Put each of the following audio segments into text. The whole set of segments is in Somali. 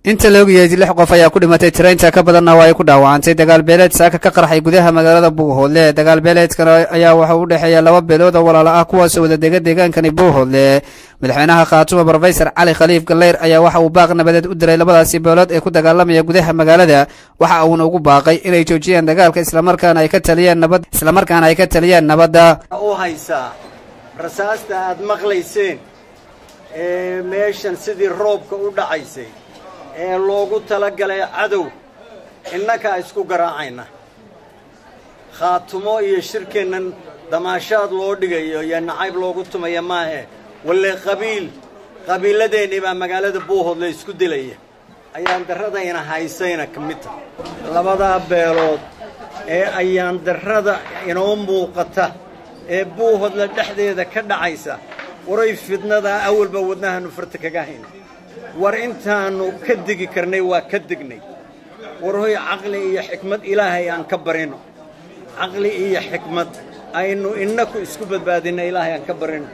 inta la ogyahay 6 qof ayaa ku dhimatay trainta ka badanna waa ay ku dhaawacantay dagaal beeleed saaka ka qarxay gudaha magaalada Buuhoodle dagaal beeleedkan ayaa waxa uu dhaxeeya laba beelood oo walaalo ah kuwaas oo wada deegaankan Buuhoodle madaxweynaha Khaatumo Professor Cali Khaliif Galleer ayaa waxa uu baaq nabadeed u diray labadaasi beelood ee ku dagaalamaya gudaha magaalada waxa uu ugu baaqay inay joojiyaan dagaalka isla markaana ay ka taliyaan nabadda oo haysa rasaasta aad maqlayseen meeshan sidii roobka u dhacaysay ee loogu talagalay cadow innaka isku garaacayna Khaatumo iyo shirkeenan damaashaad loo dhigayo iyo nacayb loogu tumaya maahe walla qabiiladeeni baa magaalada Buuhoodle isku dilaya ayaan daradayna haysayna kamid labada beelood ee ayaan darada inoo muuqata ee Buuhoodle dhexdeeda ka dhacaysa waray fidnada awalba wadnaha farta kaga hayna war intaanu ka digi karnay waa ka dignay war hoy aqli iyo xikmad ilaahay aan ka barino aqli iyo xikmad aynu inaku isku badbaadinay ilaahay aan ka barino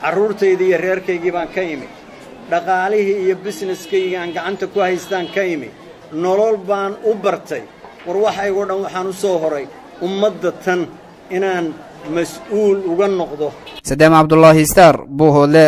caruurtayda iyo reerkaygii baan ka yimi dhaqaalihii iyo businesskayga aan gacanta ku haystaan ka yimi nolol baan u bartay war waxaygu dhan waxaan u soo horay ummadda tan inaan mas'uul uga noqdo Saddam Abdullahi Star Buuhoodle